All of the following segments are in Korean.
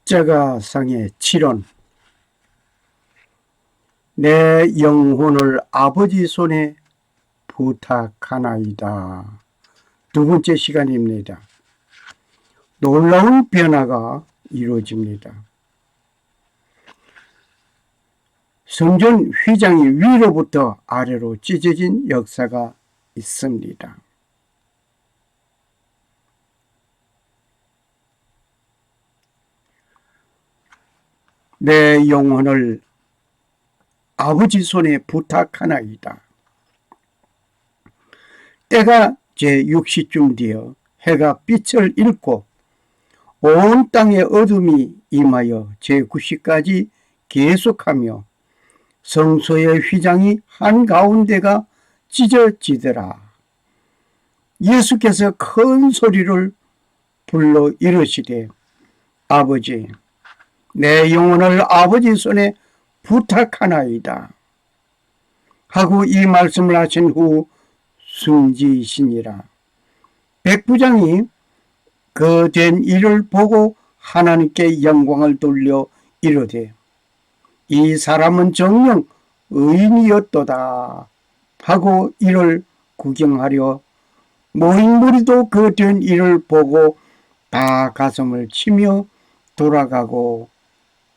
십자가상의 치론. 내 영혼을 아버지 손에 부탁하나이다. 두 번째 시간입니다. 놀라운 변화가 이루어집니다. 성전 휘장이 위로부터 아래로 찢어진 역사가 있습니다. 내 영혼을 아버지 손에 부탁하나이다. 때가 제6시쯤 되어 해가 빛을 잃고 온 땅에 어둠이 임하여 제9시까지 계속하며 성소의 휘장이 한가운데가 찢어지더라. 예수께서 큰 소리를 불러 이르시되 아버지, 내 영혼을 아버지 손에 부탁하나이다 하고 이 말씀을 하신 후 숨지시니라. 백부장이 그 된 일을 보고 하나님께 영광을 돌려 이르되 이 사람은 정녕 의인이었도다 하고 이를 구경하려 모인 무리도 그 된 일을 보고 다 가슴을 치며 돌아가고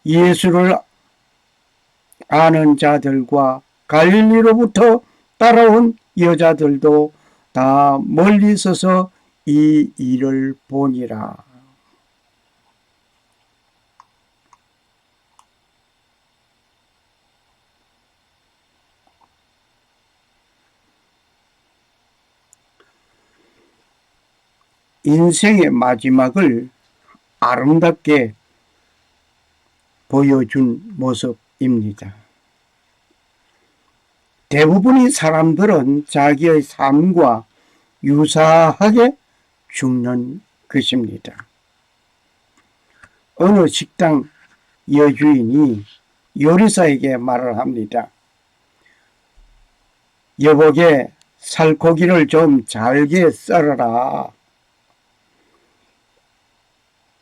예수를 아는 자들과 갈릴리로부터 따라온 여자들도 다 멀리 서서 이 일을 보니라. 인생의 마지막을 아름답게 보여준 모습입니다. 대부분의 사람들은 자기의 삶과 유사하게 죽는 것입니다. 어느 식당 여주인이 요리사에게 말을 합니다. 여보게 살코기를 좀 잘게 썰어라.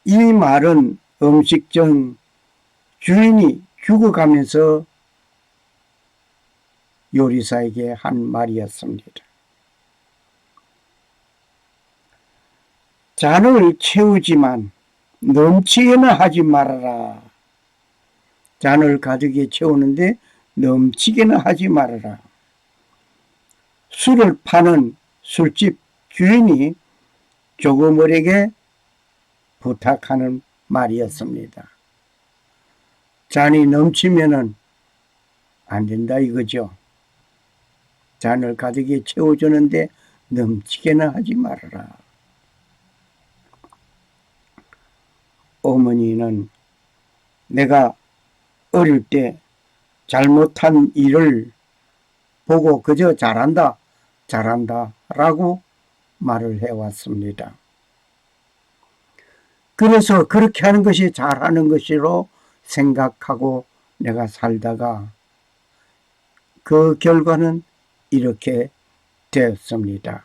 이 말은 음식점 주인이 죽어가면서 요리사에게 한 말이었습니다. 잔을 채우지만 넘치게는 하지 말아라. 잔을 가득히 채우는데 넘치게는 하지 말아라. 술을 파는 술집 주인이 조그물에게 부탁하는 말이었습니다. 잔이 넘치면은 안 된다 이거죠. 잔을 가득히 채워주는데 넘치게는 하지 말아라. 어머니는 내가 어릴 때 잘못한 일을 보고 그저 잘한다 라고 말을 해왔습니다. 그래서 그렇게 하는 것이 잘하는 것으로 생각하고 내가 살다가 그 결과는 이렇게 되었습니다.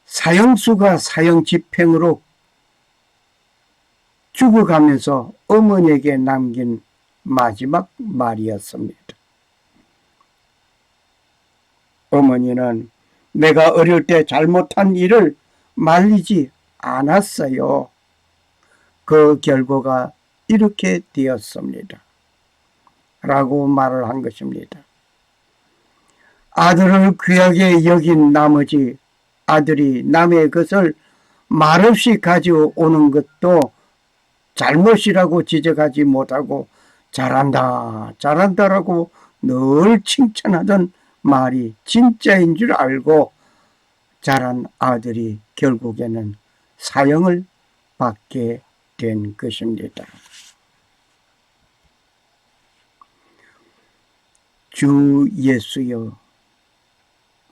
사형수가 사형집행으로 죽어가면서 어머니에게 남긴 마지막 말이었습니다. 어머니는 내가 어릴 때 잘못한 일을 말리지 않았어요. 그 결과가 이렇게 되었습니다. 라고 말을 한 것입니다. 아들을 귀하게 여긴 나머지 아들이 남의 것을 말없이 가져오는 것도 잘못이라고 지적하지 못하고 잘한다라고 늘 칭찬하던 말이 진짜인 줄 알고 자란 아들이 결국에는 사형을 받게 된 것입니다. 주 예수여,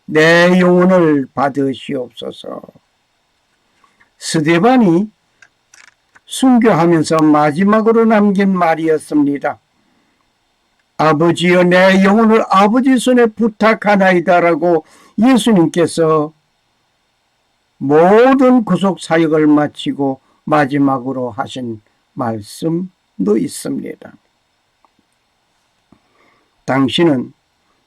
내 영혼을 받으시옵소서. 스데반이 순교하면서 마지막으로 남긴 말이었습니다. 아버지여, 내 영혼을 아버지 손에 부탁하나이다라고 예수님께서 모든 구속 사역을 마치고 마지막으로 하신 말씀도 있습니다. 당신은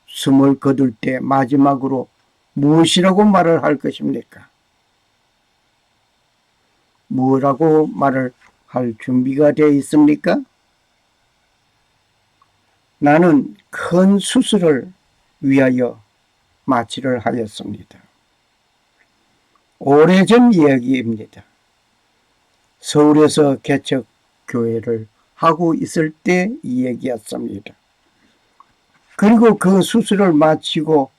숨을 거둘 때 마지막으로 무엇이라고 말을 할 것입니까? 뭐라고 말을 할 준비가 되어 있습니까? 나는 큰 수술을 위하여 마취를 하였습니다. 오래전 이야기입니다. 서울에서 개척교회를 하고 있을 때 이야기였습니다. 그리고 그 수술을 마치고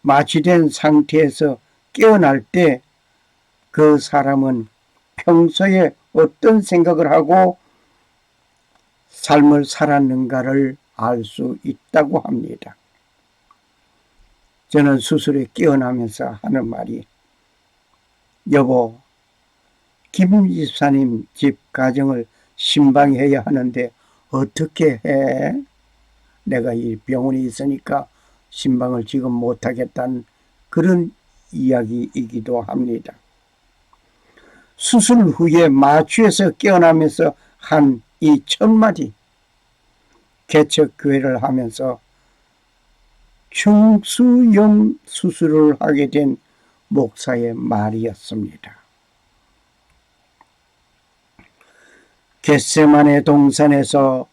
마취된 상태에서 깨어날 때 그 사람은 평소에 어떤 생각을 하고 삶을 살았는가를 알 수 있다고 합니다. 저는 수술에 깨어나면서 하는 말이, 여보, 김 집사님 집 가정을 신방해야 하는데 어떻게 해? 내가 이 병원에 있으니까 신방을 지금 못하겠다는 그런 이야기이기도 합니다. 수술 후에 마취에서 깨어나면서 한 이 첫마디, 개척교회를 하면서 충수염 수술을 하게 된 목사의 말이었습니다. 겟세마네 동산에서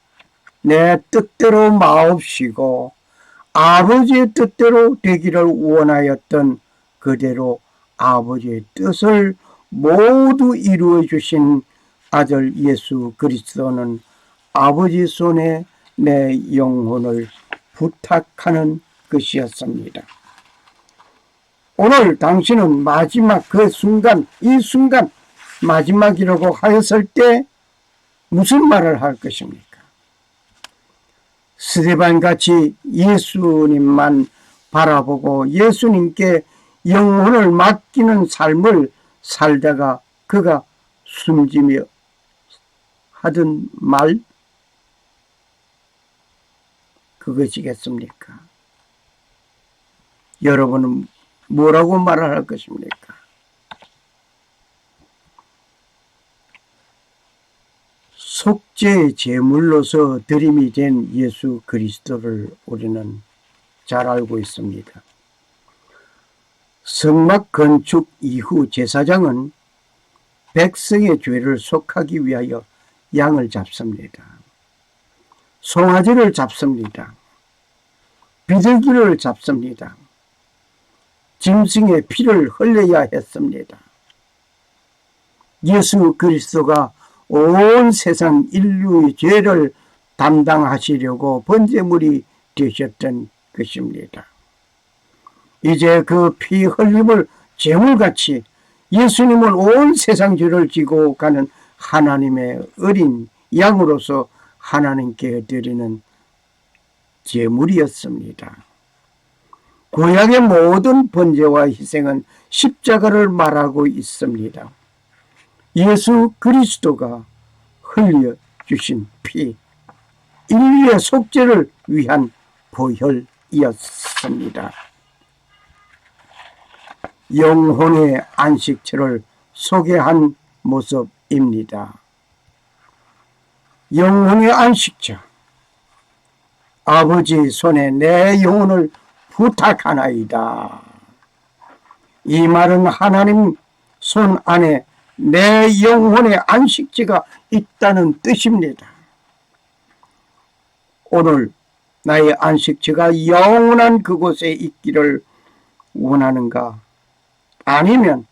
내 뜻대로 마옵시고 아버지의 뜻대로 되기를 원하였던 그대로 아버지의 뜻을 모두 이루어 주신 아들 예수 그리스도는 아버지 손에 내 영혼을 부탁하는 것이었습니다. 오늘 당신은 마지막 그 순간, 이 순간 마지막이라고 하였을 때 무슨 말을 할 것입니까? 스데반같이 예수님만 바라보고 예수님께 영혼을 맡기는 삶을 살다가 그가 숨지며 하던 말, 그것이겠습니까? 여러분은 뭐라고 말을 할 것입니까? 속죄의 제물로서 드림이 된 예수 그리스도를 우리는 잘 알고 있습니다. 성막 건축 이후 제사장은 백성의 죄를 속하기 위하여 양을 잡습니다. 송아지를 잡습니다. 비둘기를 잡습니다. 짐승의 피를 흘려야 했습니다. 예수 그리스도가 온 세상 인류의 죄를 담당하시려고 번제물이 되셨던 것입니다. 이제 그 피 흘림을 제물같이 예수님을 온 세상 죄를 지고 가는 하나님의 어린 양으로서 하나님께 드리는 제물이었습니다. 구약의 모든 번제와 희생은 십자가를 말하고 있습니다. 예수 그리스도가 흘려주신 피, 인류의 속죄를 위한 보혈이었습니다. 영혼의 안식처를 소개한 모습입니다. 영혼의 안식처, 아버지 손에 내 영혼을 부탁하나이다. 이 말은 하나님 손 안에 내 영혼의 안식처가 있다는 뜻입니다. 오늘 나의 안식처가 영원한 그곳에 있기를 원하는가? 아니면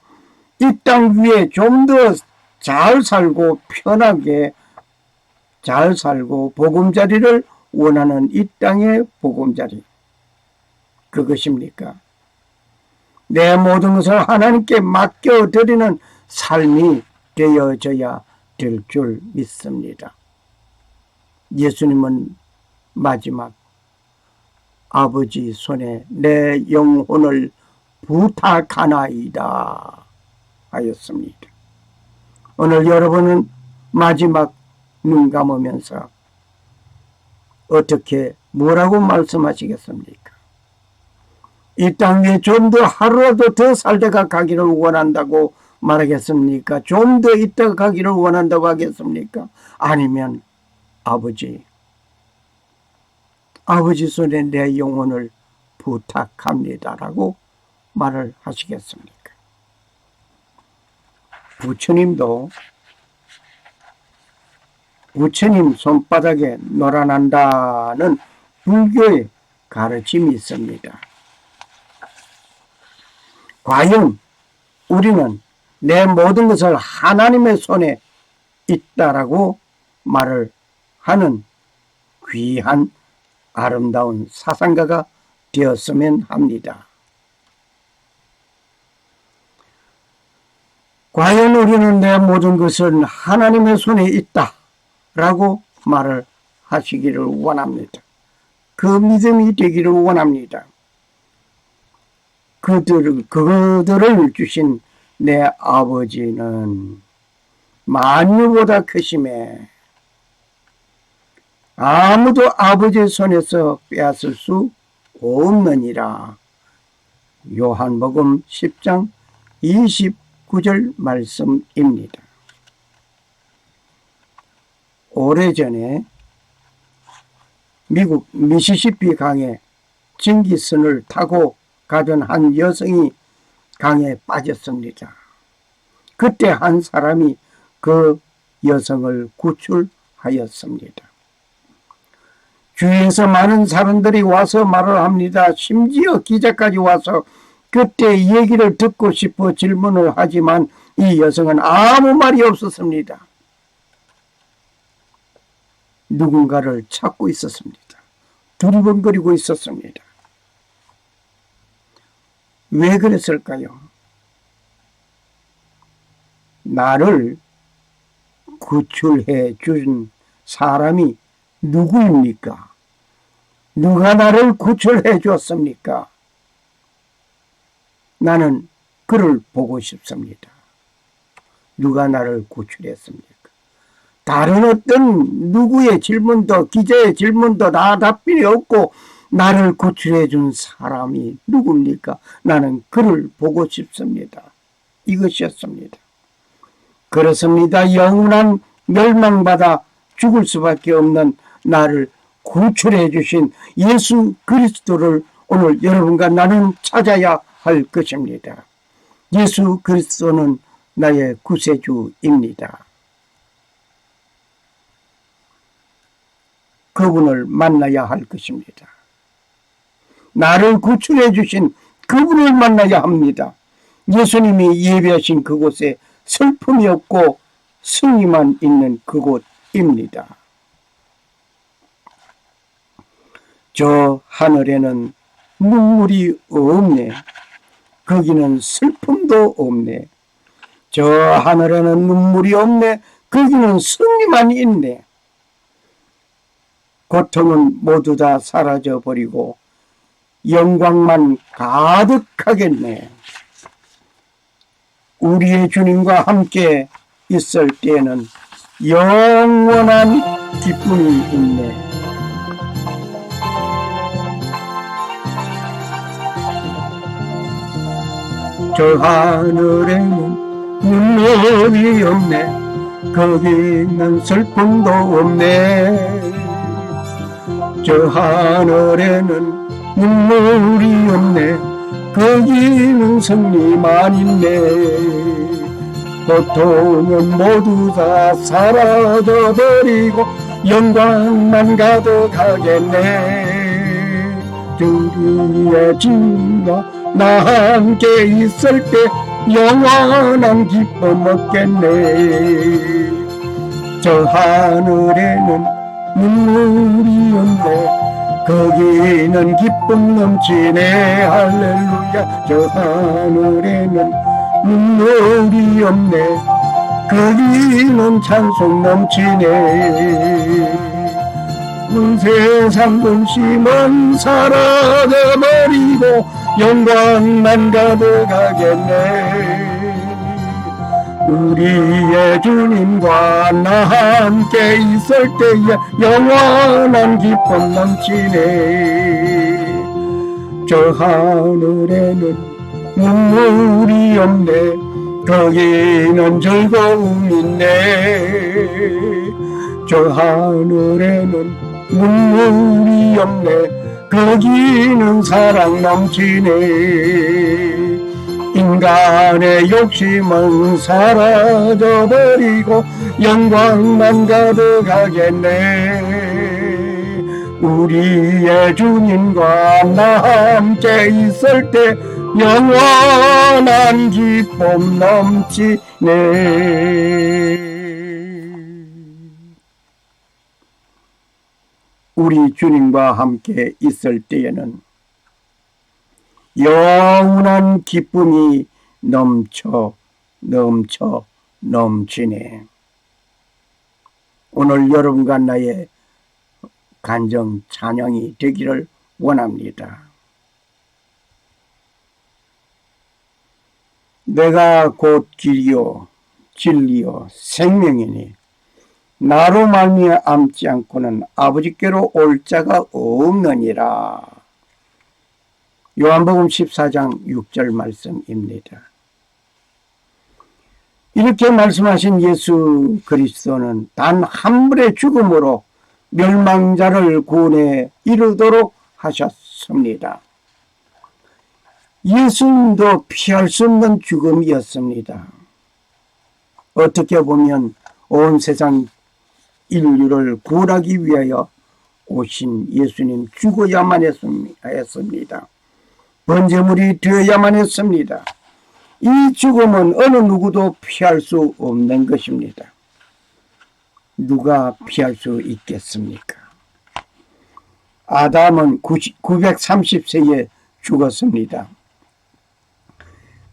이 땅 위에 좀 더 잘 살고 편하게 잘 살고 보금자리를 원하는 이 땅의 보금자리, 그것입니까? 내 모든 것을 하나님께 맡겨드리는 삶이 되어져야 될 줄 믿습니다. 예수님은 마지막 아버지 손에 내 영혼을 부탁하나이다 하였습니다. 오늘 여러분은 마지막 눈 감으면서 어떻게 뭐라고 말씀하시겠습니까? 이 땅 위에 좀 더 하루라도 더 살다가 가기를 원한다고 말하겠습니까? 좀 더 있다 가기를 원한다고 하겠습니까? 아니면 아버지 손에 내 영혼을 부탁합니다라고 말을 하시겠습니까? 부처님 손바닥에 놀아난다는 불교의 가르침이 있습니다. 과연 우리는 내 모든 것을 하나님의 손에 있다라고 말을 하는 귀한 아름다운 사상가가 되었으면 합니다. 과연 우리는 내 모든 것은 하나님의 손에 있다라고 말을 하시기를 원합니다. 그 믿음이 되기를 원합니다. 그들을 주신 내 아버지는 만유보다 크심에 아무도 아버지의 손에서 빼앗을 수 없느니라. 요한복음 10장 29절 말씀입니다. 오래전에 미국 미시시피 강에 증기선을 타고 가던 한 여성이 강에 빠졌습니다. 그때 한 사람이 그 여성을 구출하였습니다. 주위에서 많은 사람들이 와서 말을 합니다. 심지어 기자까지 와서 그때 얘기를 듣고 싶어 질문을 하지만 이 여성은 아무 말이 없었습니다. 누군가를 찾고 있었습니다. 두리번거리고 있었습니다. 왜 그랬을까요? 나를 구출해 준 사람이 누구입니까? 누가 나를 구출해 줬습니까? 나는 그를 보고 싶습니다. 누가 나를 구출했습니까? 다른 어떤 누구의 질문도 기자의 질문도 다 답변이 없고 나를 구출해 준 사람이 누굽니까? 나는 그를 보고 싶습니다. 이것이었습니다. 그렇습니다. 영원한 멸망받아 죽을 수밖에 없는 나를 구출해 주신 예수 그리스도를 오늘 여러분과 나는 찾아야 할 것입니다. 예수 그리스도는 나의 구세주입니다. 그분을 만나야 할 것입니다. 나를 구출해 주신 그분을 만나야 합니다. 예수님이 예배하신 그곳에 슬픔이 없고 승리만 있는 그곳입니다. 저 하늘에는 눈물이 없네. 거기는 슬픔도 없네. 저 하늘에는 눈물이 없네. 거기는 승리만 있네. 고통은 모두 다 사라져버리고 영광만 가득하겠네. 우리의 주님과 함께 있을 때에는 영원한 기쁨이 있네. 저 하늘에는 눈물이 없네. 거기는 슬픔도 없네. 저 하늘에는 눈물이 없네. 거기는 승리만 있네. 고통은 모두 다 사라져버리고 영광만 가득하겠네. 주의 주님과 나 함께 있을 때 영원한 기쁨 얻겠네. 저 하늘에는 눈물이 없네. 거기는 기쁨 넘치네. 할렐루야. 저 하늘에는 눈물이 없네. 거기는 찬송 넘치네. 온 세상 근심은 사라져버리고 영광만 가득하겠네. 우리의 주님과 나 함께 있을 때에 영원한 기쁨 넘치네. 저 하늘에는 눈물이 없네. 거기는 즐거움 있네. 저 하늘에는 눈물이 없네. 거기는 사랑 넘치네. 인간의 욕심은 사라져버리고 영광만 가득하겠네. 우리의 주님과 나 함께 있을 때 영원한 기쁨 넘치네. 우리 주님과 함께 있을 때에는 영원한 기쁨이 넘치네. 오늘 여러분과 나의 간정 찬양이 되기를 원합니다. 내가 곧 길이요 진리요 생명이니 나로 말미암지 않고는 아버지께로 올 자가 없느니라. 요한복음 14장 6절 말씀입니다. 이렇게 말씀하신 예수 그리스도는 단 한 분의 죽음으로 멸망자를 구원에 이르도록 하셨습니다. 예수님도 피할 수 없는 죽음이었습니다. 어떻게 보면 온 세상 인류를 구원하기 위하여 오신 예수님 죽어야만 했습니다. 번제물이 되어야만 했습니다. 이 죽음은 어느 누구도 피할 수 없는 것입니다. 누가 피할 수 있겠습니까? 아담은 930세에 죽었습니다.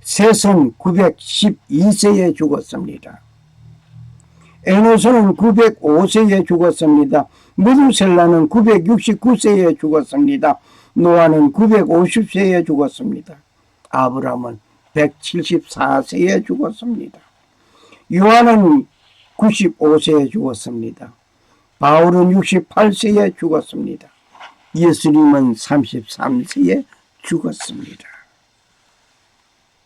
셋은 912세에 죽었습니다. 에노스는 905세에 죽었습니다. 무두셀라는 969세에 죽었습니다. 노아는 950세에 죽었습니다. 아브라함은 174세에 죽었습니다. 요한은 95세에 죽었습니다. 바울은 68세에 죽었습니다. 예수님은 33세에 죽었습니다.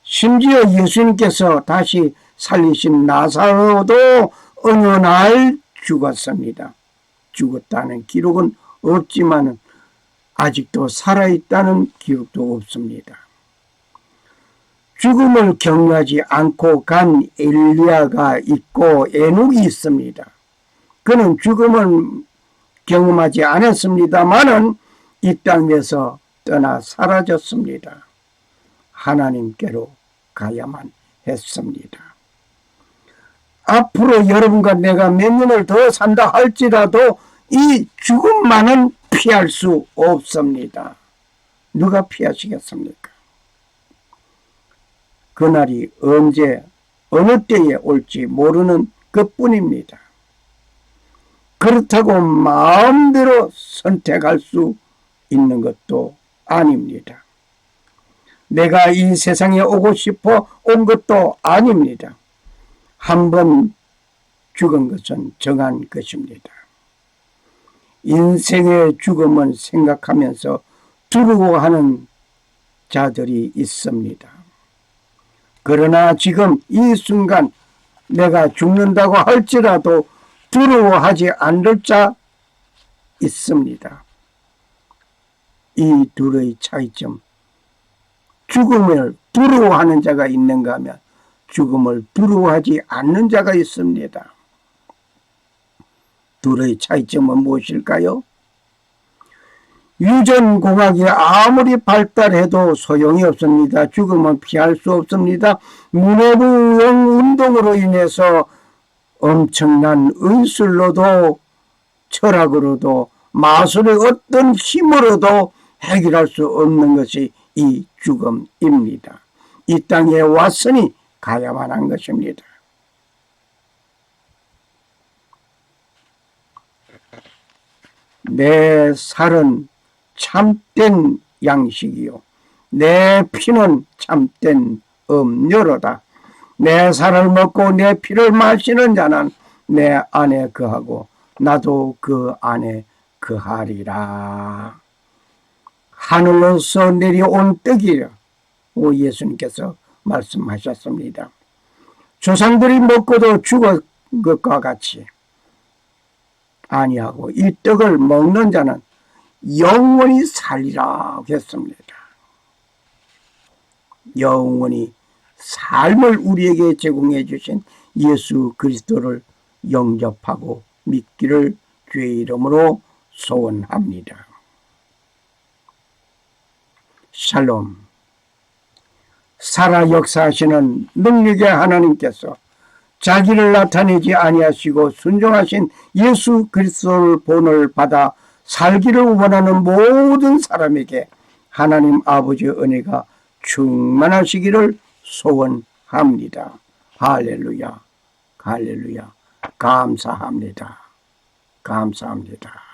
심지어 예수님께서 다시 살리신 나사로도 어느 날 죽었습니다. 죽었다는 기록은 없지만 아직도 살아있다는 기록도 없습니다. 죽음을 경유하지 않고 간 엘리야가 있고 에녹이 있습니다. 그는 죽음을 경험하지 않았습니다마는 이 땅에서 떠나 사라졌습니다. 하나님께로 가야만 했습니다. 앞으로 여러분과 내가 몇 년을 더 산다 할지라도 이 죽음만은 피할 수 없습니다. 누가 피하시겠습니까? 그날이 언제 어느 때에 올지 모르는 것뿐입니다. 그렇다고 마음대로 선택할 수 있는 것도 아닙니다. 내가 이 세상에 오고 싶어 온 것도 아닙니다. 한번 죽은 것은 정한 것입니다. 인생의 죽음은 생각하면서 두려워하는 자들이 있습니다. 그러나 지금 이 순간 내가 죽는다고 할지라도 두려워하지 않을 자 있습니다. 이 둘의 차이점, 죽음을 두려워하는 자가 있는가 하면 죽음을 두려워하지 않는 자가 있습니다. 둘의 차이점은 무엇일까요? 유전공학이 아무리 발달해도 소용이 없습니다. 죽음은 피할 수 없습니다. 문해부영 운동으로 인해서 엄청난 의술로도 철학으로도 마술의 어떤 힘으로도 해결할 수 없는 것이 이 죽음입니다. 이 땅에 왔으니 가야만 한 것입니다. 내 살은 참된 양식이요 내 피는 참된 음료로다. 내 살을 먹고 내 피를 마시는 자는 내 안에 거하고 나도 그 안에 거하리라. 하늘로서 내려온 떡이라 오 예수님께서 말씀하셨습니다. 조상들이 먹고도 죽은 것과 같이 아니하고 이 떡을 먹는 자는 영원히 살리라 했습니다. 영원히 삶을 우리에게 제공해 주신 예수 그리스도를 영접하고 믿기를 주의 이름으로 소원합니다. 샬롬. 살아 역사하시는 능력의 하나님께서 자기를 나타내지 아니하시고 순종하신 예수 그리스도를 본을 받아 살기를 원하는 모든 사람에게 하나님 아버지의 은혜가 충만하시기를 소원합니다. 할렐루야, 할렐루야. 감사합니다. 감사합니다.